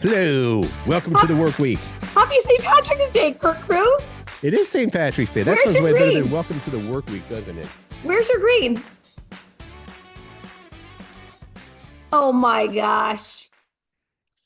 Hello. Welcome to the work week. Happy St. Patrick's Day, Curt Crew. It is St. Patrick's Day. That Where's sounds your way better green? than welcome to the work week, doesn't it? Where's your green? Oh my gosh.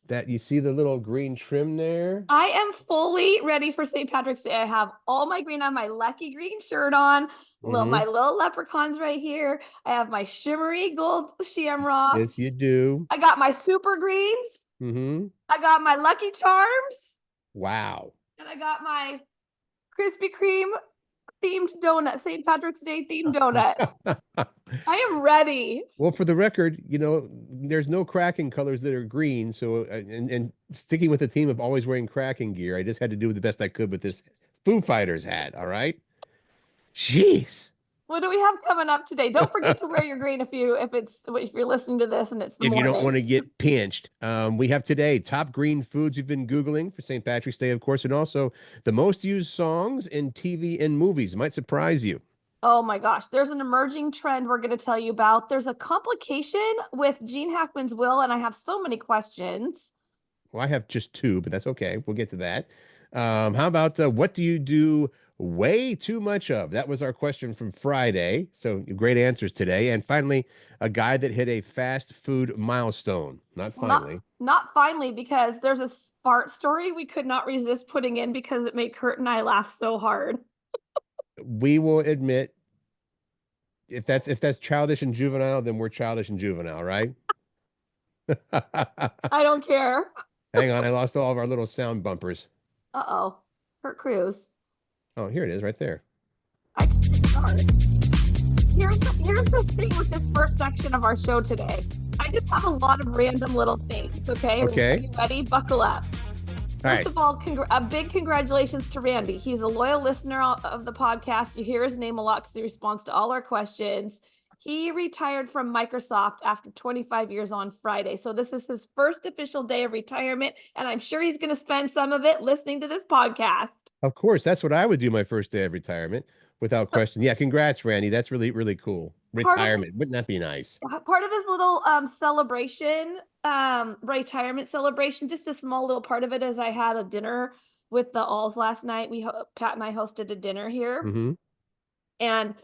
That you see the little green trim there? I am fully ready for St. Patrick's Day. I have all my green. I have my lucky green shirt on. My little leprechauns right here. I have my shimmery gold shamrock. Yes, you do. I got my super greens. I got my Lucky Charms. Wow. And I got my Krispy Kreme themed donut, St. Patrick's Day themed donut. I am ready. Well, for the record, there's no cracking colors that are green. So, and sticking with the theme of always wearing cracking gear, I just had to do the best I could with this Foo Fighters hat. All right. Jeez. What do we have coming up today? Don't forget to wear your green if you're listening to this and it's the morning. You don't want to get pinched. We have today top green foods you've been Googling for St. Patrick's Day, of course, and also the most used songs in TV and movies. Might surprise you. Oh my gosh, there's an emerging trend we're going to tell you about. There's a complication with Gene Hackman's will, and I have so many questions. Well, I have just two, but that's okay. We'll get to that. How about what do you do way too much of? That was our question from Friday. So great answers today. And finally, a guy that hit a fast food milestone. Not finally. Not finally, because there's a fart story we could not resist putting in because it made Curt and I laugh so hard. We will admit, if that's childish and juvenile, then we're childish and juvenile, right? I don't care. Hang on, I lost all of our little sound bumpers. Uh-oh. Curt Cruz. Oh, here it is right there. Here's the thing with this first section of our show today. I just have a lot of random little things, okay? Okay. Are you ready? Buckle up. First of all, a big congratulations to Randy. He's a loyal listener of the podcast. You hear his name a lot because he responds to all our questions. He retired from Microsoft after 25 years on Friday. So this is his first official day of retirement, and I'm sure he's going to spend some of it listening to this podcast. Of course, that's what I would do my first day of retirement, without question. Yeah, congrats, Randy. That's really, really cool. Retirement. Wouldn't that be nice? Part of his little celebration, retirement celebration, just a small little part of it is I had a dinner with the Alls last night. Pat and I hosted a dinner here. And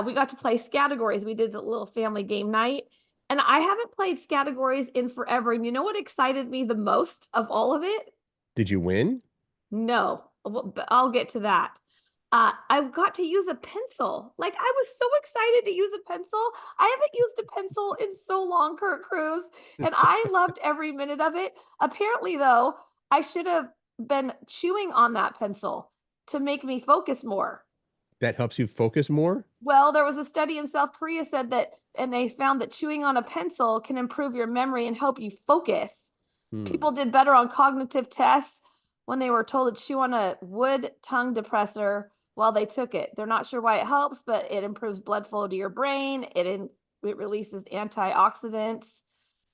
we got to play Scattergories. We did a little family game night. And I haven't played Scattergories in forever. And you know what excited me the most of all of it? Did you win? No, but I'll get to that. I got to use a pencil. Like, I was so excited to use a pencil. I haven't used a pencil in so long, Curt Cruz, and I loved every minute of it. Apparently, though, I should have been chewing on that pencil to make me focus more. That helps you focus more? Well, there was a study in South Korea said that, and they found that chewing on a pencil can improve your memory and help you focus. People did better on cognitive tests when they were told to chew on a wood tongue depressor while they took it. They're not sure why it helps, but it improves blood flow to your brain. It releases antioxidants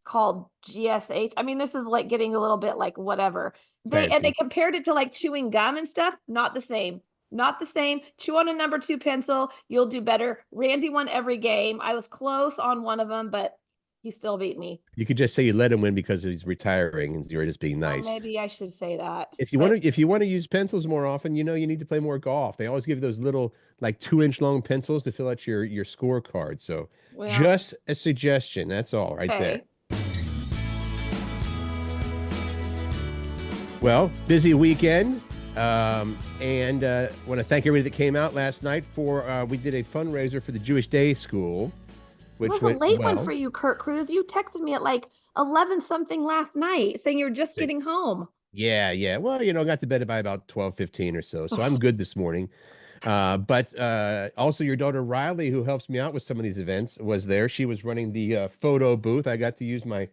called GSH. I mean, this is like getting a little bit like whatever. They compared it to like chewing gum and stuff. Not the same. Not the same. Chew on a number 2 pencil. You'll do better. Randy won every game. I was close on one of them, but he still beat me. You could just say you let him win because he's retiring and you're just being nice. Well, maybe I should say that. If you want to use pencils more often, you need to play more golf. They always give you those little like 2-inch long pencils to fill out your scorecard. So just a suggestion. That's all right there. Well, busy weekend. And want to thank everybody that came out last night for we did a fundraiser for the Jewish Day School. Which it was a late one for you, Curt Cruz. You texted me at like 11 something last night saying you're just getting home. Yeah. Well, got to bed by about 12:15 or so. So I'm good this morning. But also your daughter Riley, who helps me out with some of these events, was there. She was running the photo booth. I got to use my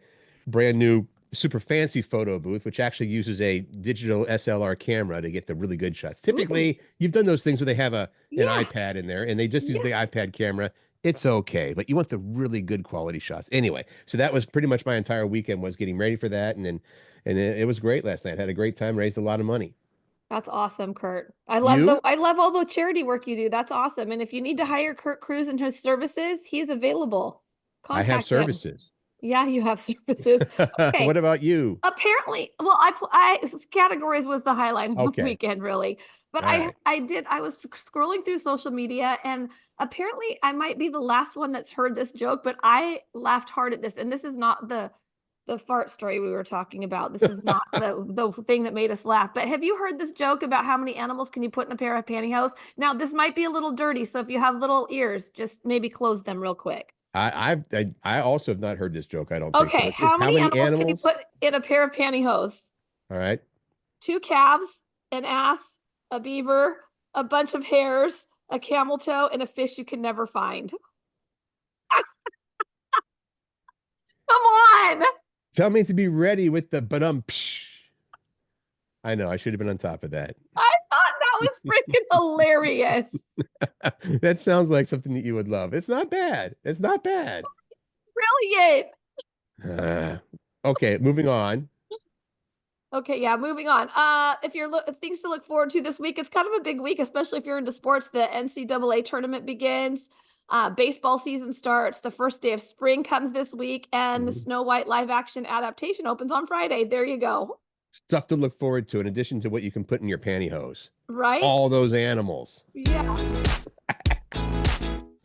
brand new super fancy photo booth, which actually uses a digital SLR camera to get the really good shots. Typically, you've done those things where they have an iPad in there and they just use the iPad camera. It's okay, but you want the really good quality shots. Anyway, so that was pretty much my entire weekend, was getting ready for that. And then it was great last night. Had a great time, raised a lot of money. That's awesome, Curt. I love all the charity work you do. That's awesome. And if you need to hire Curt Cruz and his services, he's available. I have services. Yeah, you have services. Okay. What about you? Apparently, well, I categories was the highlight of the Okay. weekend, really. But All right. I was scrolling through social media, and apparently I might be the last one that's heard this joke, but I laughed hard at this. And this is not the fart story we were talking about. This is not the thing that made us laugh. But have you heard this joke about how many animals can you put in a pair of pantyhose? Now, this might be a little dirty, so if you have little ears, just maybe close them real quick. I also have not heard this joke. I don't think so. Okay, It's how how many many animals can you put animals? in a pair of pantyhose? All right. Two calves, an ass, a beaver, a bunch of hares, a camel toe, and a fish you can never find. Come on. Tell me to be ready with the psh. I know I should have been on top of that. I thought that was freaking hilarious. That sounds like something that you would love. It's not bad. It's not bad. Brilliant. Uh, okay, moving on. Okay, yeah, moving on. If you're things to look forward to this week, it's kind of a big week, especially if you're into sports. The NCAA tournament begins. Baseball season starts. The first day of spring comes this week, and the Mhm. Snow White live action adaptation opens on Friday. There you go. Stuff to look forward to in addition to what you can put in your pantyhose. Right? All those animals. Yeah.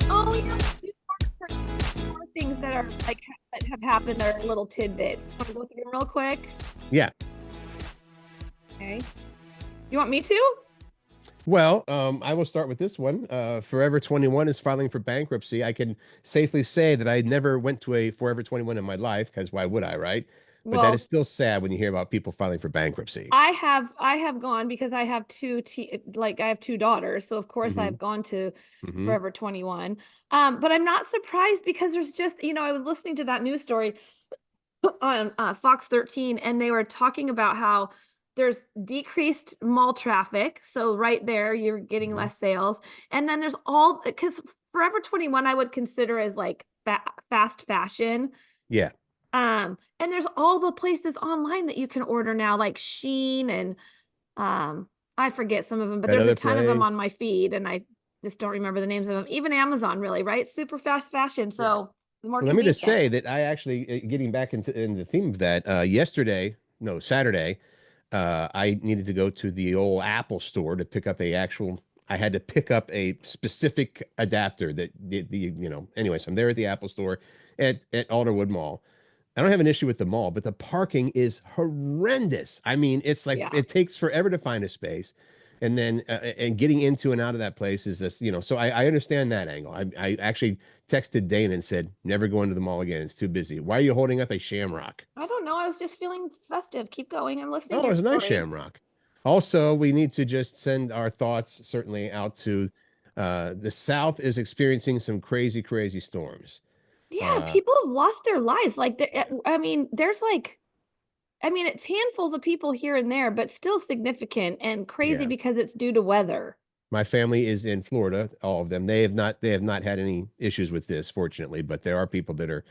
Oh, yeah. More things that are like that have happened that are little tidbits. Want to go through them real quick? Yeah. Okay. You want me to? Well, I will start with this one. Forever 21 is filing for bankruptcy. I can safely say that I never went to a Forever 21 in my life, because why would I, right? But that is Well, still sad when you hear about people filing for bankruptcy. I have gone because I have I have two daughters, so of course Hmm. I've gone to Hmm. Forever 21. But I'm not surprised because there's just, I was listening to that news story on Fox 13, and they were talking about how there's decreased mall traffic. So right there, you're getting Hmm. less sales. And then there's all because Forever 21, I would consider as like fast fashion. Yeah. And there's all the places online that you can order now, like Sheen and I forget some of them, but That there's a other ton of them on place. my feed, and I just don't remember the names of them. Even Amazon, really, right? Super fast fashion, Yeah. so more Well, let me just convenient. say that I actually, getting back into in the theme of that, yesterday, no, Saturday, I needed to go to the old Apple store to pick up I had to pick up a specific adapter that anyways, I'm there at the Apple store at Alderwood Mall. I don't have an issue with the mall, but the parking is horrendous. I mean, it's like Yeah. it takes forever to find a space. And then and getting into and out of that place is just, so I understand that angle. I actually texted Dana and said, never go into the mall again. It's too busy. Why are you holding up a shamrock? I don't know. I was just feeling festive. Keep going. I'm listening to Oh, your it's a nice story. shamrock. Also, we need to just send our thoughts certainly out to the South is experiencing some crazy, crazy storms. Yeah, Uh, people have lost their lives. Like, I mean, there's like, I mean, it's handfuls of people here and there, but still significant and crazy yeah. because it's due to weather. My family is in Florida, all of them. They have not had any issues with this, fortunately, but there are people that are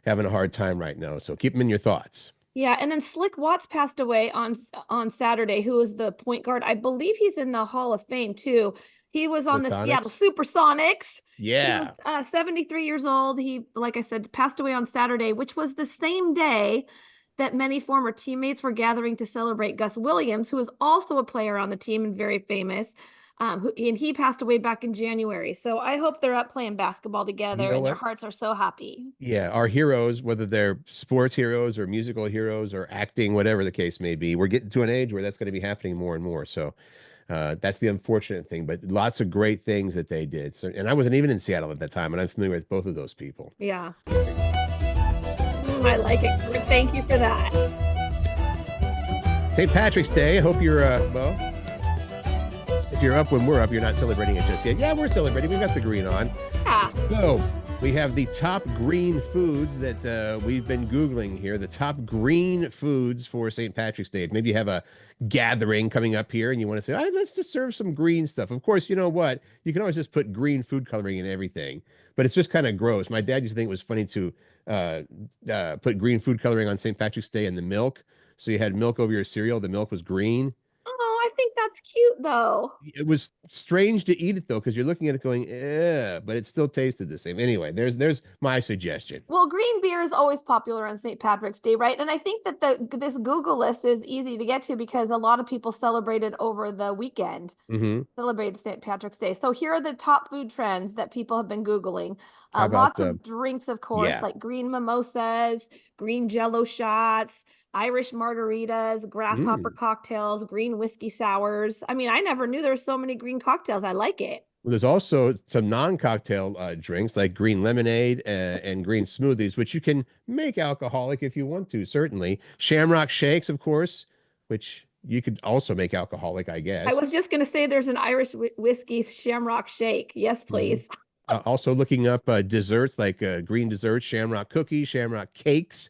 having a hard time right now. So keep them in your thoughts. Yeah, and then Slick Watts passed away on Saturday, who was the point guard. I believe he's in the Hall of Fame too. He was The on the Seattle Sonics? Supersonics. He Yeah. was 73 years old. He, like I said, passed away on Saturday, which was the same day that many former teammates were gathering to celebrate Gus Williams, who was also a player on the team and very famous. And he passed away back in January. So I hope they're up playing basketball You together know and their what? hearts are so happy. Yeah, our heroes, whether they're sports heroes or musical heroes or acting, whatever the case may be, we're getting to an age where that's going to be happening more and more. So that's the unfortunate thing, but lots of great things that they did. So, and I wasn't even in Seattle at that time, and I'm familiar with both of those people. Yeah. I like it. Thank you for that. St. Patrick's Day. I hope you're well. If you're up when we're up, you're not celebrating it just yet. Yeah, we're celebrating. We've got the green on. Yeah. So we have the top green foods that we've been Googling here. The top green foods for St. Patrick's Day. Maybe you have a gathering coming up here and you want to say, all right, let's just serve some green stuff. Of course, you know what? You can always just put green food coloring in everything, but it's just kind of gross. My dad used to think it was funny to put green food coloring on St. Patrick's Day in the milk. So you had milk over your cereal. The milk was green. Oh, I think that's cute though. It was strange to eat it though, because you're looking at it going, eh, but it still tasted the same. Anyway, there's my suggestion. Well, green beer is always popular on St. Patrick's Day, right? And I think that this Google list is easy to get to because a lot of people celebrated over the weekend, Mm-hmm. celebrated St. Patrick's Day. So here are the top food trends that people have been Googling. How about Lots of drinks, of course, yeah. like green mimosas, green jello shots, Irish margaritas, grasshopper Mm. cocktails, green whiskey sours. I mean, I never knew there were so many green cocktails. I like it. Well, there's also some non-cocktail drinks like green lemonade and green smoothies, which you can make alcoholic if you want to, certainly. Shamrock shakes, of course, which you could also make alcoholic, I I guess. was just going to say there's an Irish whiskey shamrock shake. Yes, Hmm. please. Also looking up desserts like green desserts, shamrock cookies, shamrock cakes,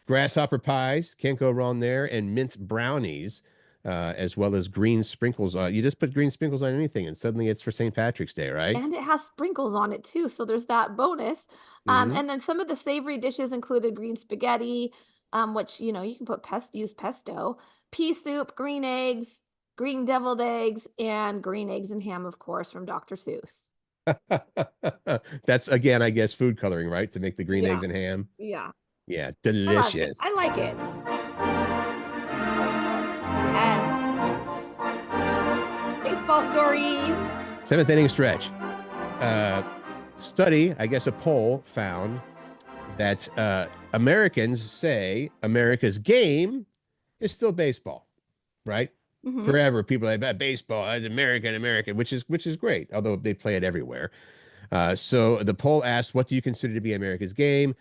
grasshopper pies, can't go wrong there, and mint brownies, as well as green sprinkles. You just put green sprinkles on anything, and suddenly it's for St. Patrick's Day, right? And it has sprinkles on it too. So there's that bonus. Hmm. And then some of the savory dishes included green spaghetti, which, you can use pesto, pea soup, green eggs, green deviled eggs, and green eggs and ham, of course, from Dr. Seuss. That's again, I guess, food coloring, right? To make the green Yeah. eggs and ham. Yeah. Yeah, I love it. I delicious. like it. And baseball story. Seventh inning stretch. Uh, Study, I guess a poll found that Americans say America's game is still baseball, right? Mhm. Forever, people are like baseball is American, which is great, although they play it everywhere. So the poll asked, "What do you consider to be America's game?"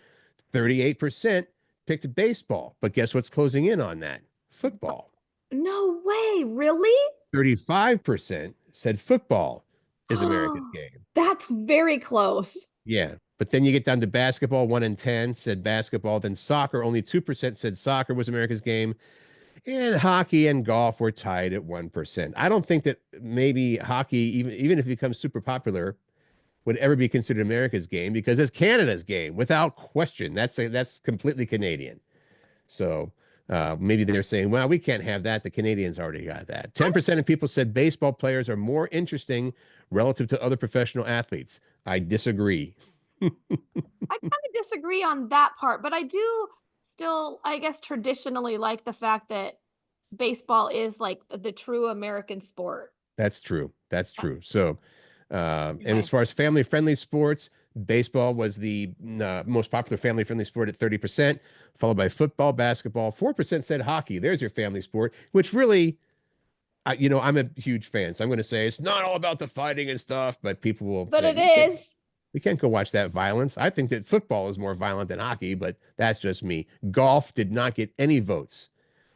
38% picked baseball, but guess what's closing in on that? Football. No way. Really? 35% said football is America's game. That's very close. Yeah. But then you get down to basketball, 1 in 10 said basketball. Then soccer, only 2% said soccer was America's game. And hockey and golf were tied at 1%. I don't think that maybe hockey, even if it becomes super popular, would ever be considered America's game because it's Canada's game without question. That's completely Canadian. So maybe they're saying, well, we can't have that. The Canadians already got that. 10% of people said baseball players are more interesting relative to other professional athletes. I disagree. I kind of disagree on that part, but I do still, I guess, traditionally like the fact that baseball is like the true American sport. That's true. That's true. So, and as Okay. far as family-friendly sports, baseball was the most popular family-friendly sport at 30%, followed by football, basketball. 4% said hockey. There's your family sport, which really, I'm a huge fan. So I'm going to say it's not all about the fighting and stuff, but people will But say, it is. we can't go watch that violence. I think that football is more violent than hockey, but that's just me. Golf did not get any votes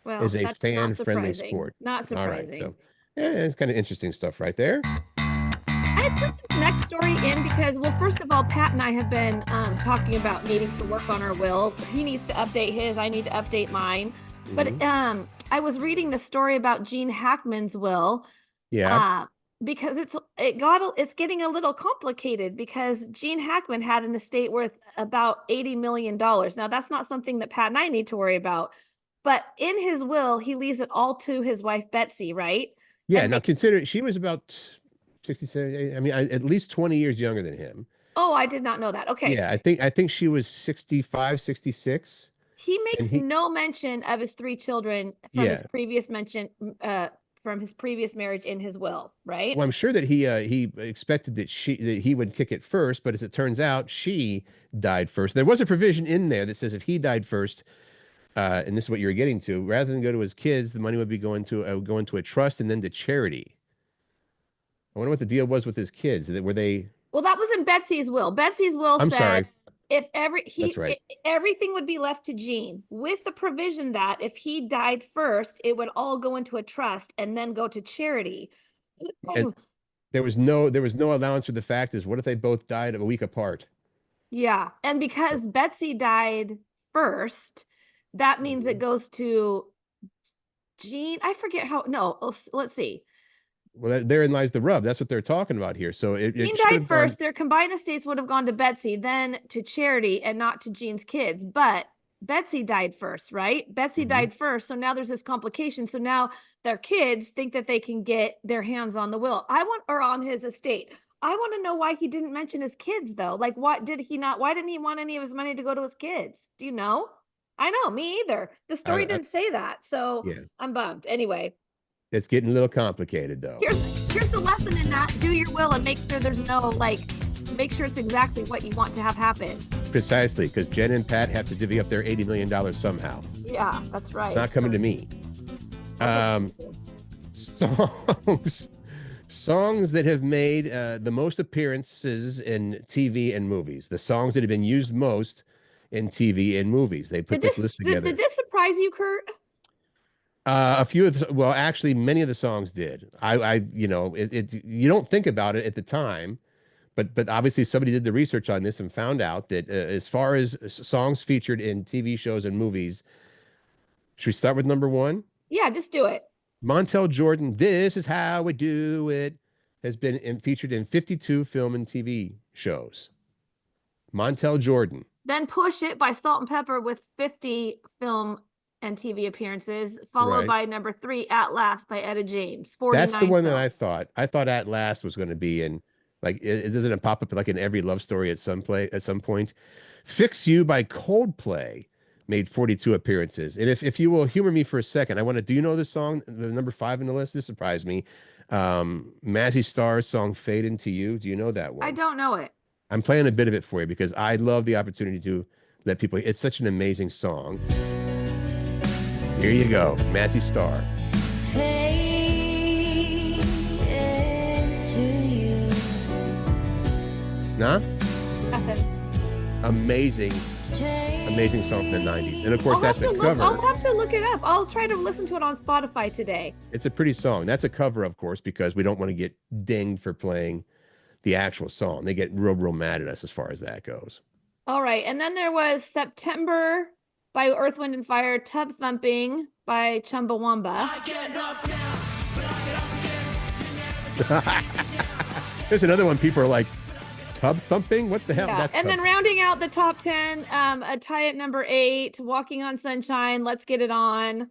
Well, as a that's not fan-friendly surprising. sport. Not All right. surprising. So, yeah, it's kind of interesting stuff right there. I put this next story in because, well, first of all, Pat and I have been talking about needing to work on our will. He needs to update his, I need to update mine. But Mhm. I was reading the story about Gene Hackman's will. Yeah. Uh, because it's getting a little complicated because Gene Hackman had an estate worth about $80 million. Now that's not something that Pat and I need to worry about, but in his will, he leaves it all to his wife, Betsy, right? Yeah. And Now makes, consider she was about 67. I mean, at least 20 years younger than him. oh, I did not know that. Okay. Yeah. I think she was 65, 66. He And makes he, no mention of his three children yeah. from his previous marriage in his will, right? Well, I'm sure that he expected that he would kick it first, but as it turns out, she died first. There was a provision in there that says if he died first, and this is what you were getting to, rather than go to his kids, the money would be going to a trust and then to charity. I wonder what the deal was with his kids. Were they? Well, that was in Betsy's will. Betsy's will I'm said sorry. if That's right. everything would be left to Gene with the provision that if he died first, it would all go into a trust and then go to charity. And there was no allowance for the fact is what if they both died a week apart? Yeah. And because Betsy died first, that means it Mhm. goes to Gene. I forget how, no, let's see. Well, therein lies the rub. That's what they're talking about here. So it Gene should died have gone. first. Their combined estates would have gone to Betsy, then to charity, and not to Gene's kids. But Betsy died first, right? Betsy Mhm. died first. So now there's this complication. So now their kids think that they can get their hands on the will. Or on his estate. I want to know why he didn't mention his kids though. Like, what did he not? Why didn't he want any of his money to go to his kids? Do you know? I know, me either. The story I didn't say that. So yeah, I'm bummed. Anyway, it's getting a little complicated though. here's the lesson in that. Do your will and make sure there's no make sure it's exactly what you want to have happen. Precisely, because Jen and Pat have to divvy up their $80 million somehow. Yeah, that's right. Not coming to me. Songs that have made the most appearances in TV and movies. The songs that have been used most in TV and movies. They put this list together. Did this surprise you, Curt? A few of well, actually, many of the songs did. You don't think about it at the time, but obviously somebody did the research on this and found out that as far as songs featured in TV shows and movies, should we start with number one? Yeah, just do it. Montel Jordan, "This Is How We Do It," has been featured in 52 film and TV shows. Montel Jordan. Then Push It by Salt and Pepper with 50 film and TV appearances, followed Right. by number 3, At Last by Etta James. 49 That's the one that films. I thought. I thought At Last was going to be in, like, doesn't it pop up like in every love story at some point? Fix You by Coldplay made 42 appearances. And if you will humor me for a second, do you know this song, the number 5 in the list? This surprised me. Mazzy Star's song Fade Into You. Do you know that one? I don't know it. I'm playing a bit of it for you because I love the opportunity to let people, it's such an amazing song. Here you go, Mazzy Star. Fade into you. Nah? Nothing. Amazing song from the 90s. And of course, that's a cover. I'll have to look it up. I'll try to listen to it on Spotify today. It's a pretty song. That's a cover, of course, because we don't want to get dinged for playing the actual song. They get real mad at us as far as that goes. All right. And then there was September by Earth, Wind, and Fire, Tub Thumping by Chumbawamba. There's another one. People are like, tub thumping? What the hell? Yeah. And then rounding out the top 10, a tie at number 8, Walking on Sunshine, Let's Get It On.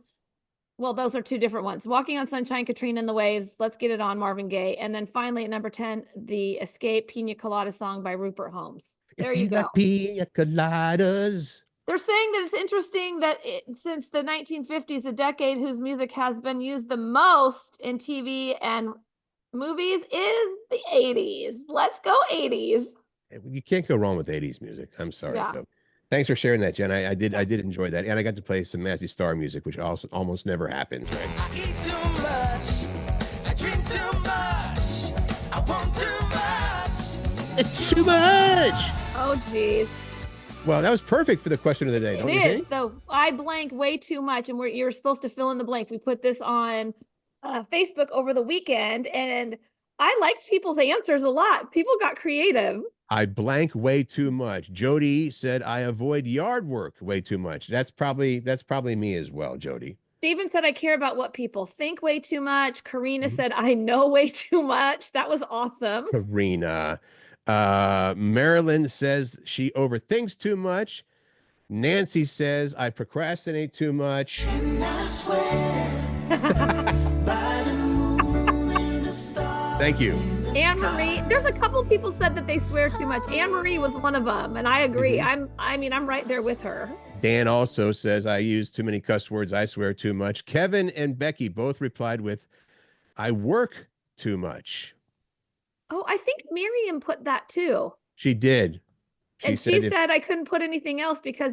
Well, those are two different ones. Walking on Sunshine, Katrina and the Waves, Let's Get It On, Marvin Gaye. And then finally at number 10, the Escape Pina Colada song by Rupert Holmes. There you go. Pina coladas. They're saying that it's interesting that since the 1950s, the decade whose music has been used the most in TV and movies is the 80s. Let's go 80s. You can't go wrong with 80s music. I'm sorry. Yeah. So thanks for sharing that, Jen. I did enjoy that. And I got to play some Mazzy Star music, which also almost never happens, right? I eat too much. I drink too much. I want too much. It's too much. Oh, geez. Well, that was perfect for the question of the day, don't you It is, think? though. I blank way too much, and you're supposed to fill in the blank. We put this on Facebook over the weekend, and I liked people's answers a lot. People got creative. I blank way too much. Jody said I avoid yard work way too much. That's probably me as well, Jody. Steven said I care about what people think way too much. Karina said I know way too much. That was awesome. Karina. Marilyn says she overthinks too much. Nancy says I procrastinate too much. And I swear by the moon and the stars. Thank you. Anne Marie, there's a couple people said that they swear too much. Anne Marie was one of them, and I agree. I'm right there with her. Dan also says I use too many cuss words. I swear too much. Kevin and Becky both replied with I work too much. Oh, I think Miriam put that too. She did. She said I couldn't put anything else because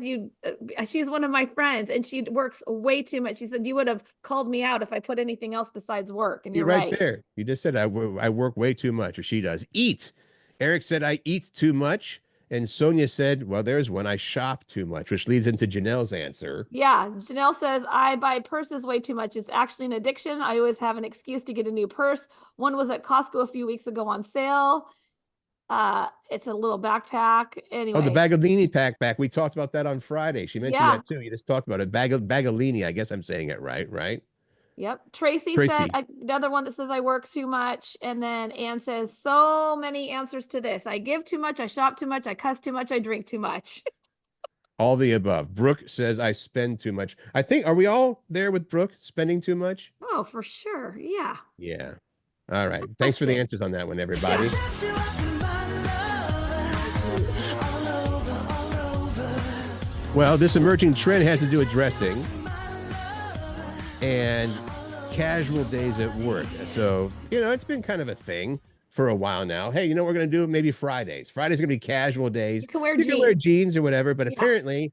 she's one of my friends and she works way too much. She said you would have called me out if I put anything else besides work. And you're right there. You just said I work way too much, or she does. Eat. Eric said I eat too much. And Sonia said, well, there's one, I shop too much, which leads into Janelle's answer. Yeah. Janelle says, I buy purses way too much. It's actually an addiction. I always have an excuse to get a new purse. One was at Costco a few weeks ago on sale. It's a little backpack. Anyway. Oh, the Bagolini backpack. We talked about that on Friday. She mentioned that too. You just talked about it. Bagolini. I guess I'm saying it right? Yep. Tracy said another one that says I work too much. And then Anne says so many answers to this. I give too much. I shop too much. I cuss too much. I drink too much. All the above. Brooke says I spend too much. I think, are we all there with Brooke spending too much? Oh, for sure. Yeah. Yeah. All right. Thanks for the Question. answers on that one, everybody. Dress you up in my love, all over, all over. Well, this emerging trend has to do with dressing and casual days at work. So, it's been kind of a thing for a while now. Hey, what we're going to do? Maybe Fridays. Fridays are going to be casual days. You can wear You can wear jeans. jeans or whatever, but Yeah. apparently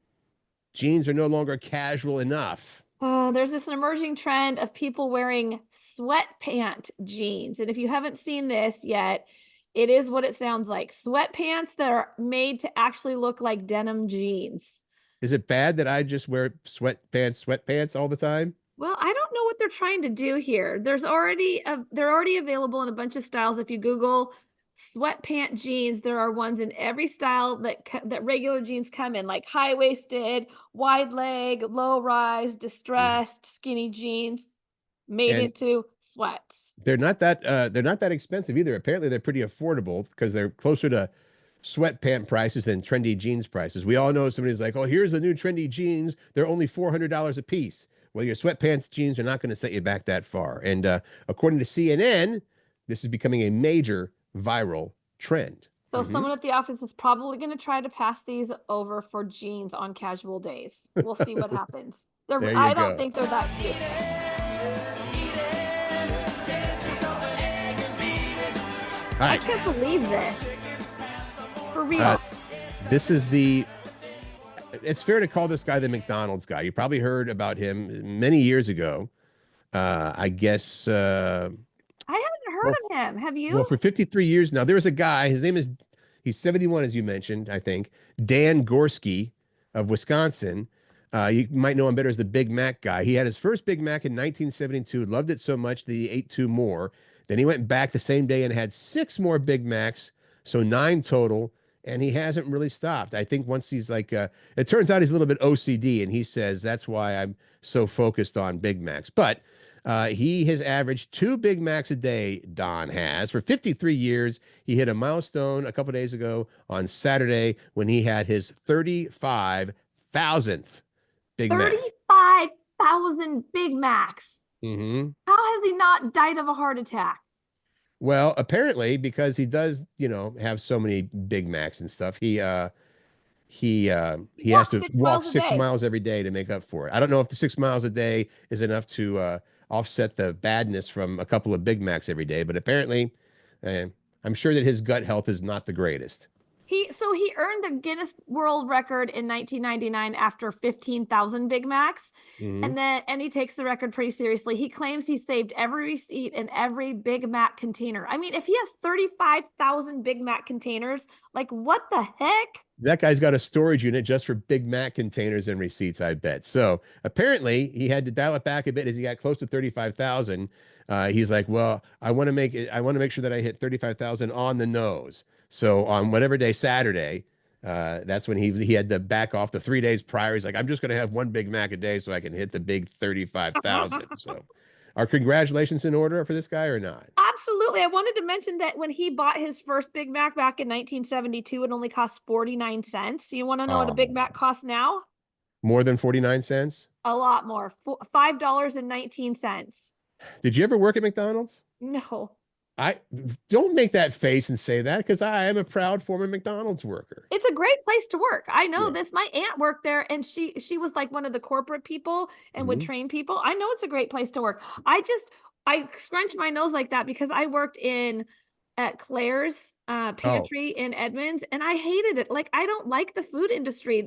jeans are no longer casual enough. There's this emerging trend of people wearing sweatpant jeans. And if you haven't seen this yet, it is what it sounds like. Sweatpants that are made to actually look like denim jeans. Is it bad that I just wear sweatpants all the time? Well, I don't know what they're trying to do here. They're already available in a bunch of styles. If you Google sweatpant jeans, there are ones in every style that regular jeans come in, like high-waisted, wide leg, low rise, distressed, skinny jeans made And into sweats. they're not that expensive either. Apparently they're pretty affordable because they're closer to sweatpant prices than trendy jeans prices. We all know somebody's like, oh, here's the new trendy jeans. They're only $400 a piece. Well, your sweatpants jeans are not going to set you back that far. And according to CNN, this is becoming a major viral trend. So someone at the office is probably going to try to pass these over for jeans on casual days. We'll see what happens. There you I go. don't think they're that cute. All I right. can't believe this. For real. This is it's fair to call this guy the McDonald's guy. You probably heard about him many years ago. I guess, I haven't heard of him. Have you? well, for 53 years now, there's a guy, he's 71, as you mentioned, I think, Dan Gorski of Wisconsin. You might know him better as the Big Mac guy. He had his first Big Mac in 1972, loved it so much that he ate 2 more. Then he went back the same day and had 6 more Big Macs, so 9 total, and he hasn't really stopped. I think once he's like, it turns out he's a little bit OCD, and he says that's why I'm so focused on Big Macs. But he has averaged 2 Big Macs a day, Don has. For 53 years, he hit a milestone a couple days ago on Saturday when he had his 35,000th Big Mac. 35,000 Big Macs. Mm-hmm. How has he not died of a heart attack? Well, apparently, because he does, have so many Big Macs and stuff, he has Walks to 6 walk miles a 6 day. miles every day to make up for it. I don't know if the 6 miles a day is enough to offset the badness from a couple of Big Macs every day, but apparently, I'm sure that his gut health is not the greatest. He earned the Guinness World Record in 1999 after 15,000 Big Macs. Mhm. And he takes the record pretty seriously. He claims he saved every receipt in every Big Mac container. I mean, if he has 35,000 Big Mac containers, like what the heck? That guy's got a storage unit just for Big Mac containers and receipts, I bet. So apparently he had to dial it back a bit as he got close to 35,000. He's like, well, I want to make sure that I hit 35,000 on the nose. So on whatever day, Saturday, that's when he had to back off the 3 days prior. He's like, I'm just going to have 1 Big Mac a day so I can hit the big 35,000. So are congratulations in order for this guy or not? Absolutely. I wanted to mention that when he bought his first Big Mac back in 1972, it only cost 49 cents. You want to know what a Big Mac costs now? More than 49 cents? A lot more. $5.19. Did you ever work at McDonald's? No. I don't make that face and say that because I am a proud former McDonald's worker. It's a great place to work. I know Yeah. this. My aunt worked there and she was like one of the corporate people and would Mhm. train people. I know it's a great place to work. I scrunch my nose like that because I worked at Claire's pantry in Edmonds and I hated it. Like I don't like the food industry.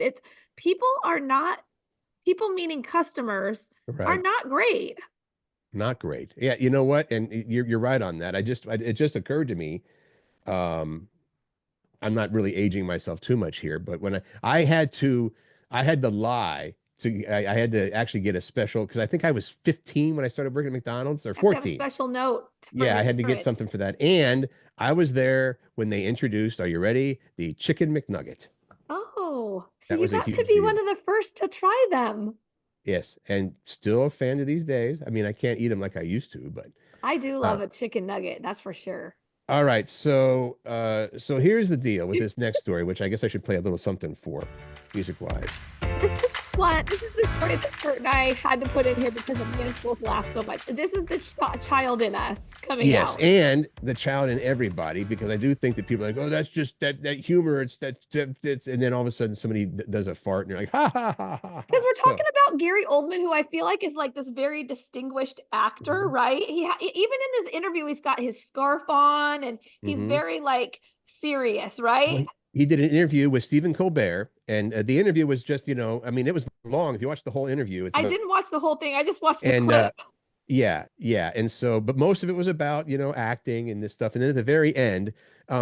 People meaning customers are Right. not great. Not great. Yeah, you know what? And you're right on that. It just occurred to me. I'm not really aging myself too much here, but when I had to lie I had to actually get a special because I think I was 15 when I started working at McDonald's or Have to have a 14. special note. Yeah, I had to get something for that. And I was there when they introduced, are you ready? The Chicken McNugget. Oh, so That you was a got to huge be deal. one of the first to try them. Yes, and still a fan of these days. I mean, I can't eat them like I used to, but I do love a chicken nugget, that's for sure. All right, so so here's the deal with this next story, which I guess I should play a little something for, music-wise. This is the story that Curt and I had to put in here because it made us both laugh so much. This is the child in us coming Yes, out. and the child in everybody, because I do think that people are like, oh, that's just that humor. It's and then all of a sudden somebody does a fart and you're like, ha ha ha ha. Because we're talking about Gary Oldman, who I feel like is like this very distinguished actor, right? Even in this interview, he's got his scarf on and he's very like serious, right? Well, he did an interview with Stephen Colbert, and the interview was just, I mean, it was long. If you watch the whole interview, it's I didn't watch the whole thing. I just watched the clip. Yeah. And so, but most of it was about, acting and this stuff. And then at the very end,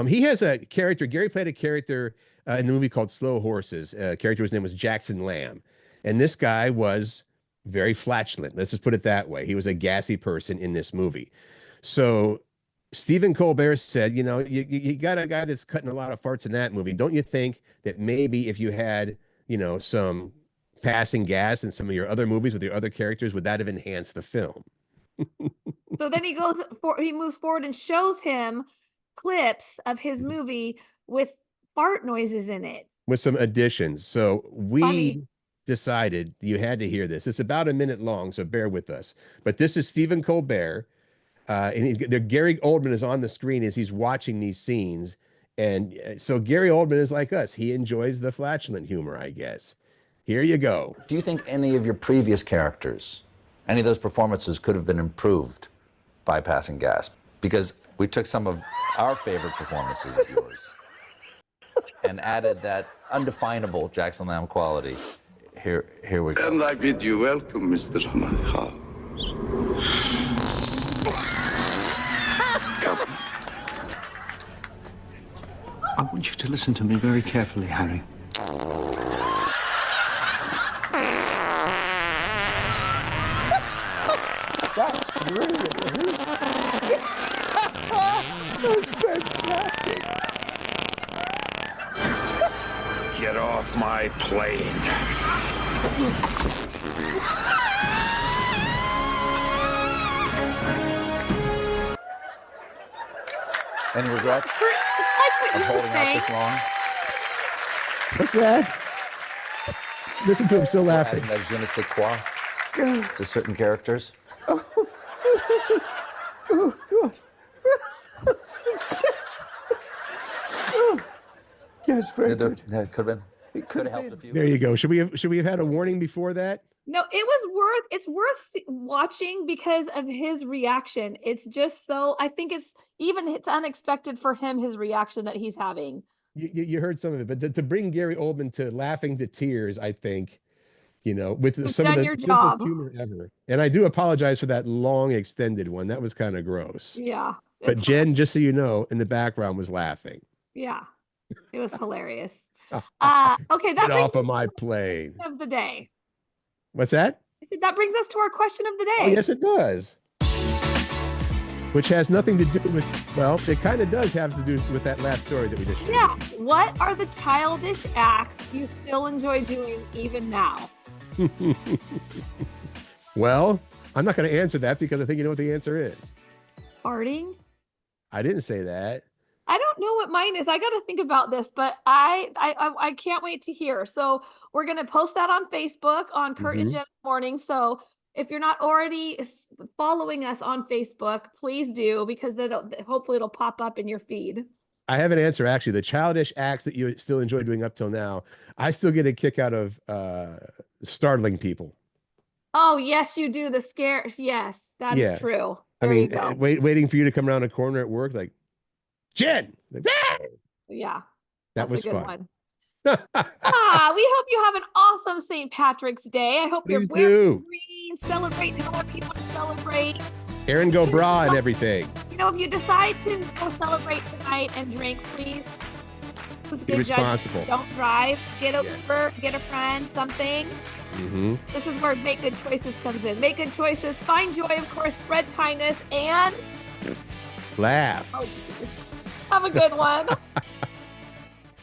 he has a character. Gary played a character in a movie called Slow Horses. A character, his name was Jackson Lamb. And this guy was very flatulent. Let's just put it that way. He was a gassy person in this movie. So Stephen Colbert said, you got a guy that's cutting a lot of farts in that movie. Don't you think that maybe if you had, some passing gas in some of your other movies with your other characters, would that have enhanced the film? So then he moves forward and shows him clips of his movie with fart noises in it. With some additions. So we Funny. decided you had to hear this. It's about a minute long, so bear with us. But this is Stephen Colbert. And Gary Oldman is on the screen as he's watching these scenes. And so Gary Oldman is like us. He enjoys the flatulent humor, I guess. Here you go. Do you think any of your previous characters, any of those performances could have been improved by passing gas? Because we took some of our favorite performances of yours and added that undefinable Jackson Lamb quality. Here we go. And I bid you welcome, Mr. Hammond. Come. I want you to listen to me very carefully, Harry. That's brilliant. That's fantastic. Get off my plane. Any regrets of holding out this long? What's that? Listen to him still laughing. Adding that je ne sais quoi to certain characters? Oh, God. Yes, very good. That could have been. Could have helped a few. There you go. Should we have had a warning before that? No, it's worth watching because of his reaction. It's just so, I think it's unexpected for him, his reaction that he's having. You heard some of it, but to bring Gary Oldman to laughing to tears, I think, with some of the simplest humor ever. And I do apologize for that long extended one. That was kind of gross. Yeah. But Jen, just so you know, in the background was laughing. Yeah. It was hilarious. Okay, that Get brings off of my plane. of the day. What's that? I said that brings us to our question of the day. Oh, yes, it does. Which has nothing to do with, well, it kind of does have to do with that last story that we just shared. Yeah. What are the childish acts you still enjoy doing even now? Well, I'm not going to answer that because I think you know what the answer is. Farting? I didn't say that. I don't know what mine is. I got to think about this, but I can't wait to hear. So we're going to post that on Facebook on Curt and Jen Morning. So if you're not already following us on Facebook, please do, because hopefully it'll pop up in your feed. I have an answer, actually. The childish acts that you still enjoy doing up till now, I still get a kick out of startling people. Oh, yes, you do. The scares. Yes, that's true. There you go. Waiting for you to come around a corner at work, like, Jen. Like, Yeah. That was a good fun. one. We hope you have an awesome St. Patrick's Day. I hope Please you're wearing do. green, celebrating however you want to celebrate. Aaron, go bra and everything. If you decide to go celebrate tonight and drink, please who's Be good judge. responsible. Don't drive. Get a Yes. Uber, get a friend, something. This is where Make Good Choices comes in. Make good choices, find joy, of course, spread kindness, and Laugh. have a good one.